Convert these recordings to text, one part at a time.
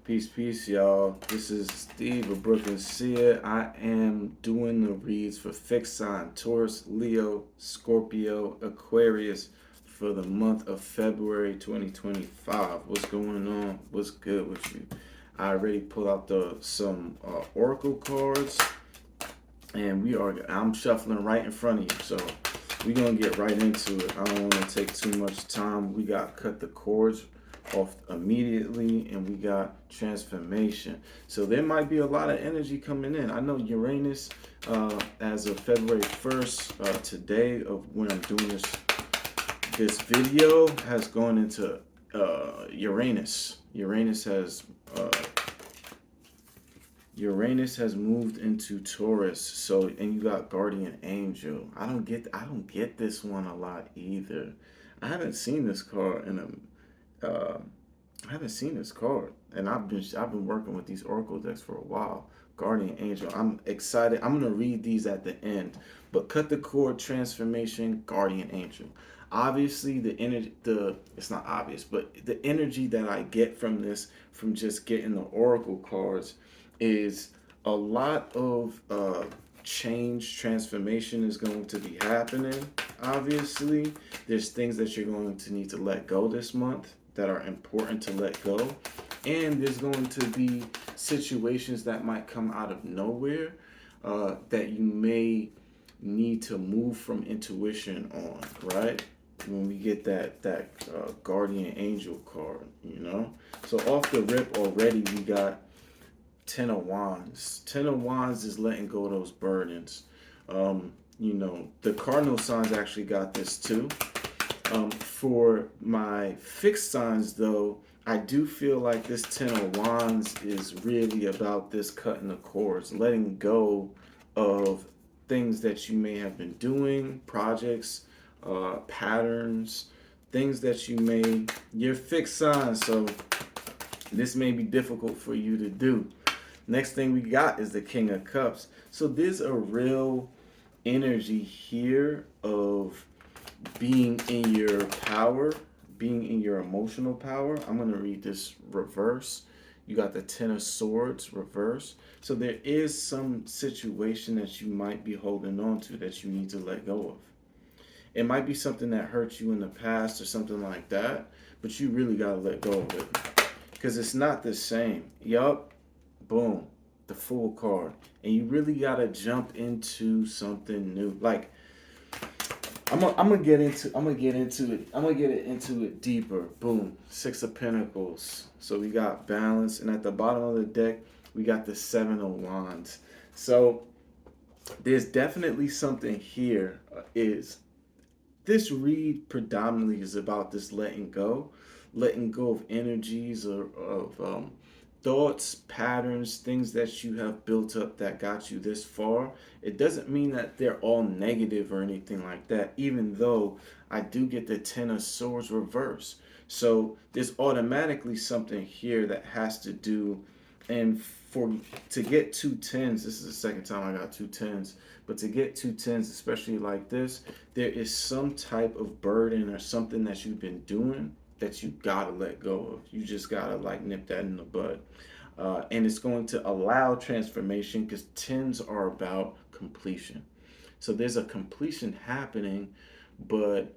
Peace, peace, y'all. This is Steve of aBrooklynseer. I am doing the reads for fixed sign Taurus, Leo, Scorpio, Aquarius for the month of February 2025. What's going on? What's good with you? I already pulled out some oracle cards, and I'm shuffling right in front of you. So we're gonna get right into it. I don't want to take too much time. We got cut the cords off immediately, and we got transformation. So there might be a lot of energy coming in. I know Uranus, as of February 1st, today of when I'm doing this video, has gone into Uranus. Uranus has moved into Taurus. So, and you got Guardian Angel. I don't get this one a lot either. I haven't seen this card in I haven't seen this card, and I've been working with these Oracle decks for a while. Guardian Angel. I'm excited. I'm gonna read these at the end, but cut the cord, transformation, Guardian Angel. Obviously, it's not obvious, but the energy that I get from this, from just getting the Oracle cards, is a lot of change, transformation is going to be happening. Obviously, there's things that you're going to need to let go this month that are important to let go. And there's going to be situations that might come out of nowhere that you may need to move from intuition on, right? When we get that Guardian Angel card, you know? So off the rip already, we got Ten of Wands. Ten of Wands is letting go of those burdens. The cardinal signs actually got this too. For my fixed signs, though, I do feel like this Ten of Wands is really about this cutting the cords, letting go of things that you may have been doing, projects, patterns, things that you're fixed signs, so this may be difficult for you to do. Next thing we got is the King of Cups. So there's a real energy here of being in your power, being in your emotional power. I'm going to read this reverse. You got the Ten of Swords reverse. So there is some situation that you might be holding on to that you need to let go of. It might be something that hurt you in the past or something like that, but you really got to let go of it because it's not the same. Yup. Boom, the Fool card. And you really got to jump into something new. Like, I'm gonna get into it deeper. Boom, Six of Pentacles. So we got balance, and at the bottom of the deck we got the Seven of Wands. So there's definitely something here. Is this read predominantly is about this letting go of energies or of thoughts, patterns, things that you have built up that got you this far. It doesn't mean that they're all negative or anything like that, even though I do get the Ten of Swords reverse. So there's automatically something here that has to do, and to get two tens, this is the second time I got two tens, but to get two tens, especially like this, there is some type of burden or something that you've been doing that you gotta let go of. You just gotta like nip that in the bud. And it's going to allow transformation because tens are about completion. So there's a completion happening, but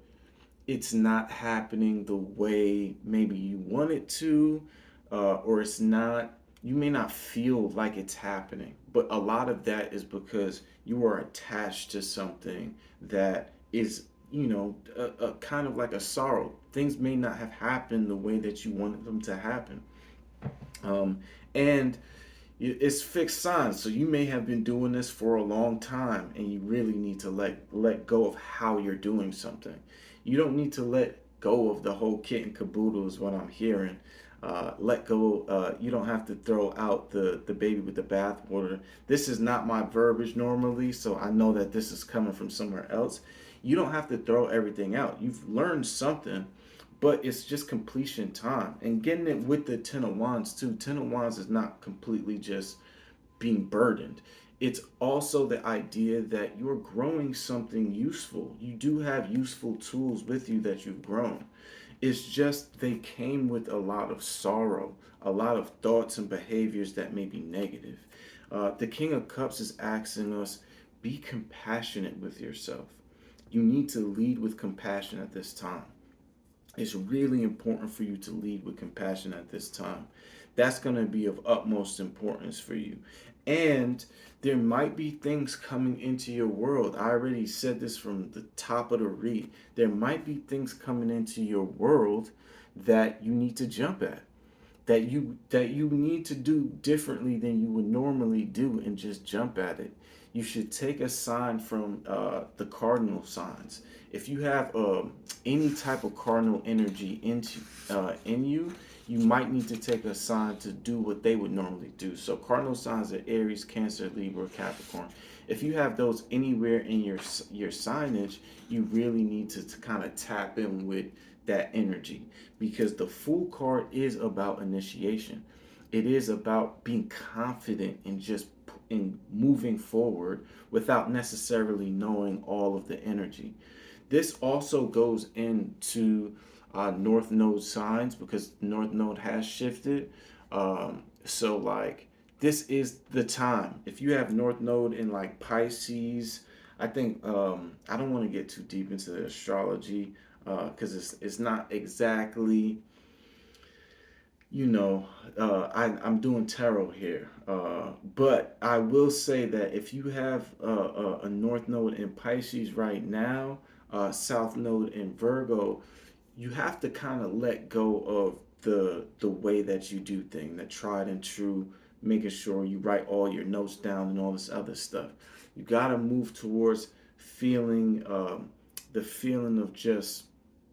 it's not happening the way maybe you want it to, or it's not, you may not feel like it's happening. But a lot of that is because you are attached to something that is, a kind of like a sorrow. Things may not have happened the way that you wanted them to happen. And it's fixed signs. So you may have been doing this for a long time, and you really need to let go of how you're doing something. You don't need to let go of the whole kit and caboodle is what I'm hearing. Let go. You don't have to throw out the baby with the bathwater. This is not my verbiage normally, so I know that this is coming from somewhere else. You don't have to throw everything out. You've learned something, but it's just completion time. And getting it with the Ten of Wands too. Ten of Wands is not completely just being burdened. It's also the idea that you're growing something useful. You do have useful tools with you that you've grown. It's just they came with a lot of sorrow, a lot of thoughts and behaviors that may be negative. The King of Cups is asking us, be compassionate with yourself. You need to lead with compassion at this time. It's really important for you to lead with compassion at this time. That's going to be of utmost importance for you. And there might be things coming into your world. I already said this from the top of the read. There might be things coming into your world that you need to jump at, that you need to do differently than you would normally do, and just jump at it. You should take a sign from the cardinal signs. If you have any type of cardinal energy in you, you might need to take a sign to do what they would normally do. So cardinal signs are Aries, Cancer, Libra, Capricorn. If you have those anywhere in your signage, you really need to kind of tap in with that energy, because the Fool card is about initiation. It is about being confident in just in moving forward without necessarily knowing all of the energy. This also goes into North Node signs, because North Node has shifted. So like, this is the time. If you have North Node in like Pisces, I think I don't want to get too deep into the astrology because it's not exactly, you know, I'm doing tarot here. But I will say that if you have a North Node in Pisces right now, South Node in Virgo, you have to kind of let go of the way that you do things, the tried and true, making sure you write all your notes down and all this other stuff. You got to move towards feeling the feeling of just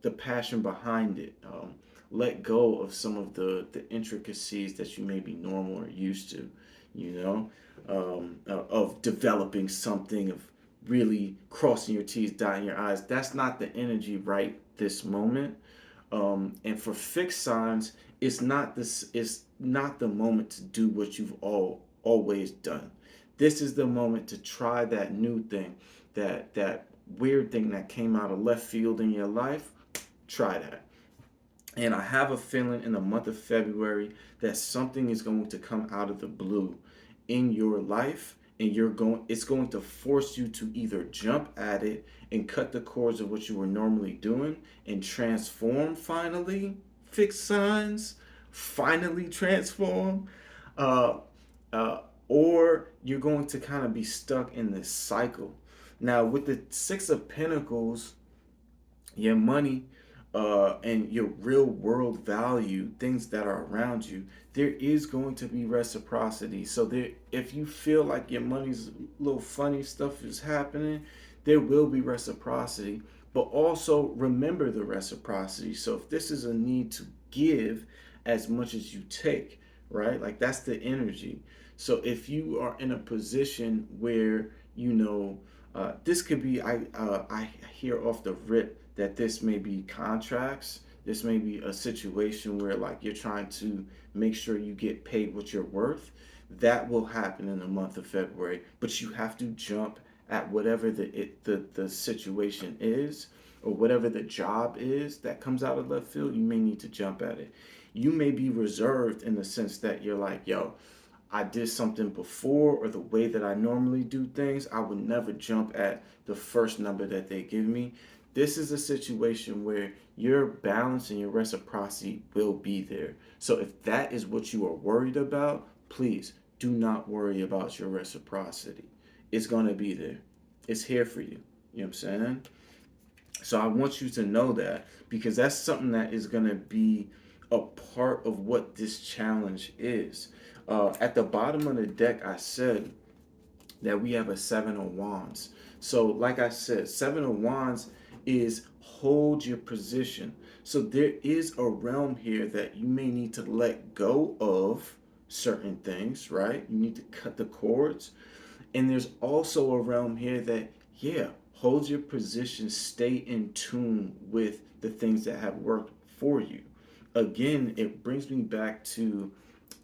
the passion behind it. Let go of some of the intricacies that you may be normal or used to, you know, of developing something, of really crossing your T's, dotting your I's. That's not the energy right this moment. And for fixed signs, it's not the moment to do what you've always done. This is the moment to try that new thing, that weird thing that came out of left field in your life. Try that. And I have a feeling in the month of February that something is going to come out of the blue in your life, and it's going to force you to either jump at it and cut the cords of what you were normally doing and transform finally, fix signs, finally transform, uh, uh, or you're going to kind of be stuck in this cycle. Now, with the Six of Pentacles, your money and your real world value, things that are around you, there is going to be reciprocity. So there, if you feel like your money's a little funny, stuff is happening, there will be reciprocity. But also remember the reciprocity. So if this is a need to give as much as you take, right? Like, that's the energy. So if you are in a position where, this could be, I hear off the rip that this may be contracts. This may be a situation where, like, you're trying to make sure you get paid what you're worth. That will happen in the month of February, but you have to jump at whatever the situation is, or whatever the job is that comes out of left field. You may need to jump at it. You may be reserved in the sense that you're like, yo, I did something before, or the way that I normally do things, I would never jump at the first number that they give me. This is a situation where your balance and your reciprocity will be there. So if that is what you are worried about, please do not worry about your reciprocity. It's going to be there. It's here for you. You know what I'm saying? So I want you to know that, because that's something that is going to be a part of what this challenge is. At the bottom of the deck, I said that we have a Seven of Wands. So, like I said, Seven of Wands is hold your position. So there is a realm here that you may need to let go of certain things, right? You need to cut the cords. And there's also a realm here that, yeah, hold your position, stay in tune with the things that have worked for you. Again, it brings me back to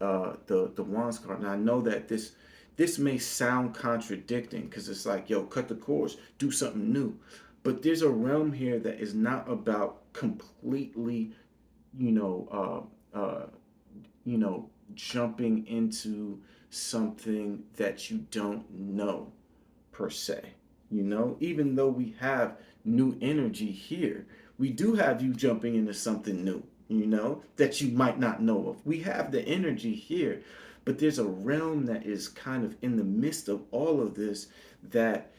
the Wands card. And I know that this may sound contradicting, because it's like, yo, cut the cords, do something new. But there's a realm here that is not about completely, you know, you know, jumping into something that you don't know per se. You know, even though we have new energy here, we do have you jumping into something new, you know, that you might not know of. We have the energy here, but there's a realm that is kind of in the midst of all of this that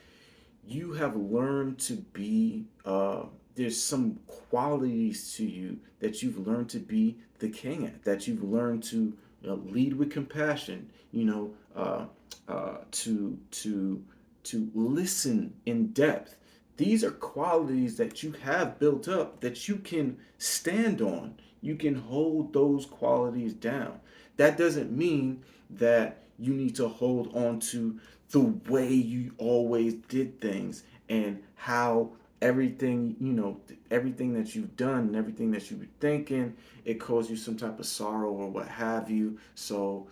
you have learned to be there's some qualities to you that you've learned to be the king at, that you've learned to lead with compassion, you know, to listen in depth. These are qualities that you have built up that you can stand on. You can hold those qualities down. That doesn't mean that you need to hold on to the way you always did things and how everything, you know, everything that you've done and everything that you've been thinking, it caused you some type of sorrow or what have you. So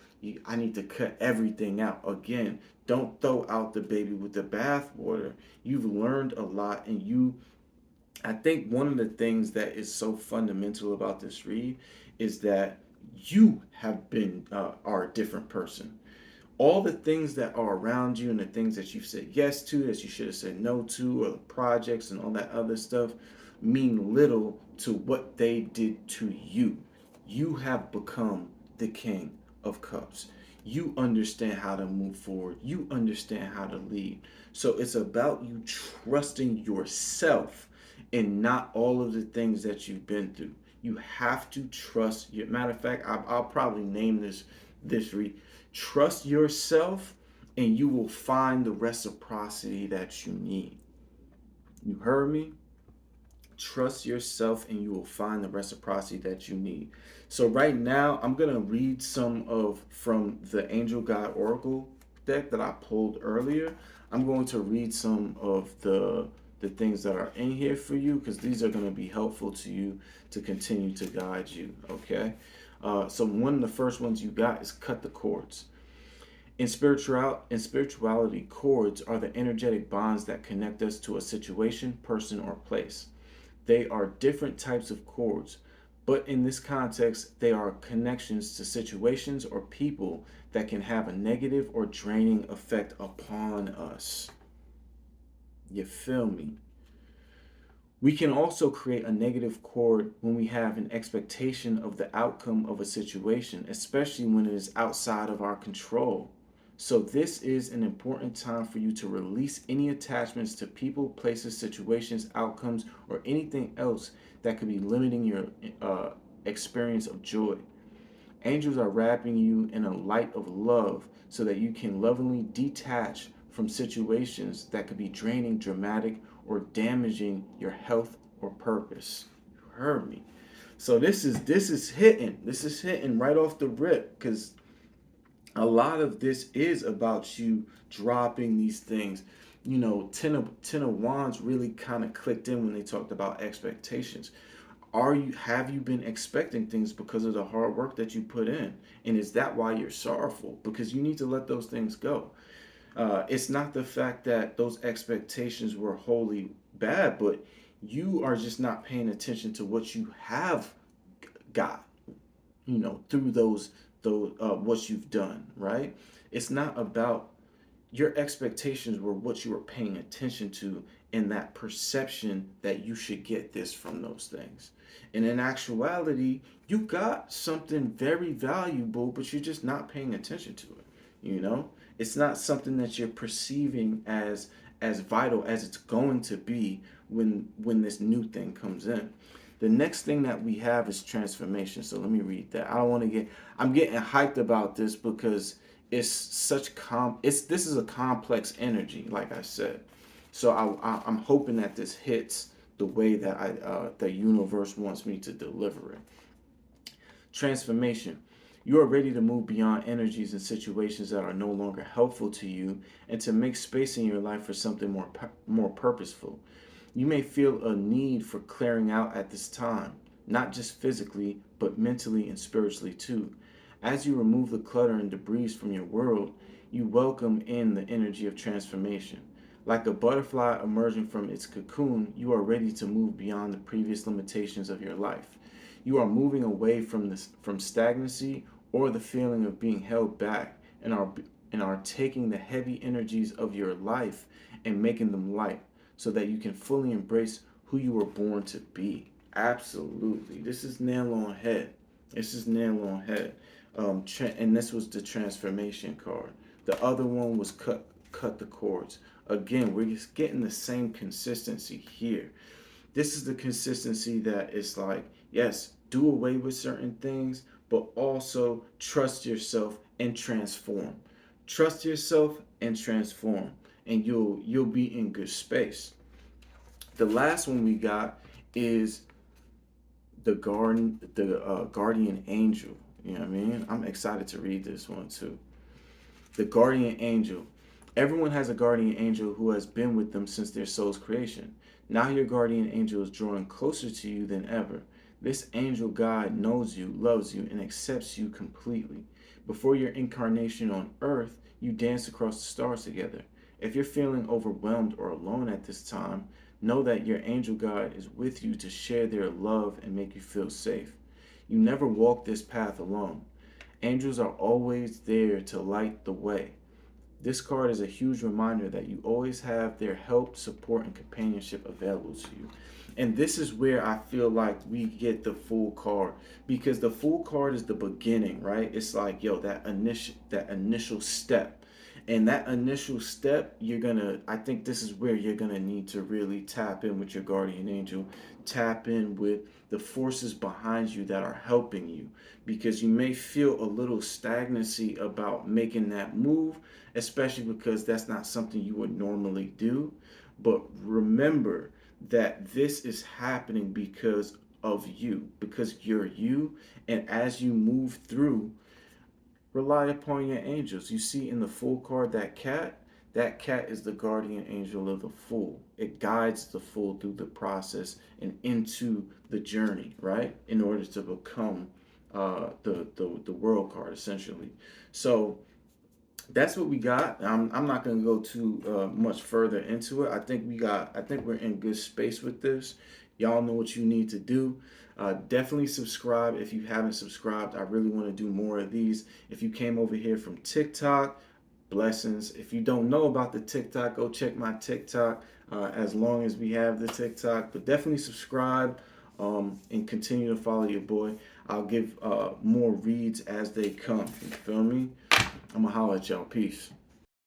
I need to cut everything out. Again, don't throw out the baby with the bathwater. You've learned a lot, and I think one of the things that is so fundamental about this read is that you have been are a different person. All the things that are around you and the things that you've said yes to, that you should have said no to, or the projects and all that other stuff mean little to what they did to you. You have become the king of cups. You understand how to move forward. You understand how to lead. So it's about you trusting yourself and not all of the things that you've been through. You have to trust your matter of fact, I'll probably name this read. Trust yourself and you will find the reciprocity that you need. You heard me? Trust yourself and you will find the reciprocity that you need. So right now I'm going to read some of from the Angel God Oracle deck that I pulled earlier. I'm going to read some of the things that are in here for you because these are going to be helpful to you to continue to guide you, okay? So one of the first ones you got is cut the cords. In spirituality, cords are the energetic bonds that connect us to a situation, person, or place. They are different types of cords, but in this context, they are connections to situations or people that can have a negative or draining effect upon us. You feel me? We can also create a negative cord when we have an expectation of the outcome of a situation, especially when it is outside of our control. So, this is an important time for you to release any attachments to people, places, situations, outcomes, or anything else that could be limiting your experience of joy. Angels are wrapping you in a light of love so that you can lovingly detach from situations that could be draining, dramatic, or damaging your health or purpose. You heard me. So this is hitting. This is hitting right off the rip because a lot of this is about you dropping these things. You know, ten of Wands really kind of clicked in when they talked about expectations. Have you been expecting things because of the hard work that you put in? And is that why you're sorrowful? Because you need to let those things go. It's not the fact that those expectations were wholly bad, but you are just not paying attention to what you have got, you know, through those what you've done, right? It's not about your expectations were what you were paying attention to in that perception that you should get this from those things. And in actuality, you got something very valuable, but you're just not paying attention to it. You know, it's not something that you're perceiving as vital as it's going to be when this new thing comes in. The next thing that we have is transformation. So let me read that. I don't want to get I'm getting hyped about this because it's such this is a complex energy, like I said. So I'm hoping that this hits the way that the universe wants me to deliver it. Transformation. You are ready to move beyond energies and situations that are no longer helpful to you and to make space in your life for something more purposeful. You may feel a need for clearing out at this time, not just physically, but mentally and spiritually too. As you remove the clutter and debris from your world, you welcome in the energy of transformation. Like a butterfly emerging from its cocoon, you are ready to move beyond the previous limitations of your life. You are moving away from stagnancy or the feeling of being held back, and are taking the heavy energies of your life and making them light so that you can fully embrace who you were born to be. Absolutely. This is nail on head. This is nail on head. And this was the transformation card. The other one was cut the cords. Again, we're just getting the same consistency here. This is the consistency that is like, yes, do away with certain things, but also trust yourself and transform. Trust yourself and transform, and you'll be in good space. The last one we got is the guardian angel. You know what I mean? I'm excited to read this one too. The guardian angel. Everyone has a guardian angel who has been with them since their soul's creation. Now your guardian angel is drawing closer to you than ever. This angel guide knows you, loves you, and accepts you completely. Before your incarnation on earth, you danced across the stars together. If you're feeling overwhelmed or alone at this time, know that your angel guide is with you to share their love and make you feel safe. You never walk this path alone. Angels are always there to light the way. This card is a huge reminder that you always have their help, support, and companionship available to you. And this is where I feel like we get the Fool card, because the Fool card is the beginning, right? It's like, yo, that initial step. And that initial step, I think this is where you're gonna need to really tap in with your guardian angel, tap in with the forces behind you that are helping you, because you may feel a little stagnancy about making that move, especially because that's not something you would normally do. But remember that this is happening because of you, because you're you. And as you move through, rely upon your angels. You see in the Fool card, that cat is the guardian angel of the Fool. It guides the Fool through the process and into the journey, right? In order to become the world card, essentially. So that's what we got. I'm not going to go too much further into it. I think we're in good space with this. Y'all know what you need to do. Definitely subscribe if you haven't subscribed. I really want to do more of these. If you came over here from TikTok, blessings. If you don't know about the TikTok, go check my TikTok. As long as we have the TikTok, but definitely subscribe and continue to follow your boy. I'll give more reads as they come. You feel me? I'm gonna holler at y'all. Peace.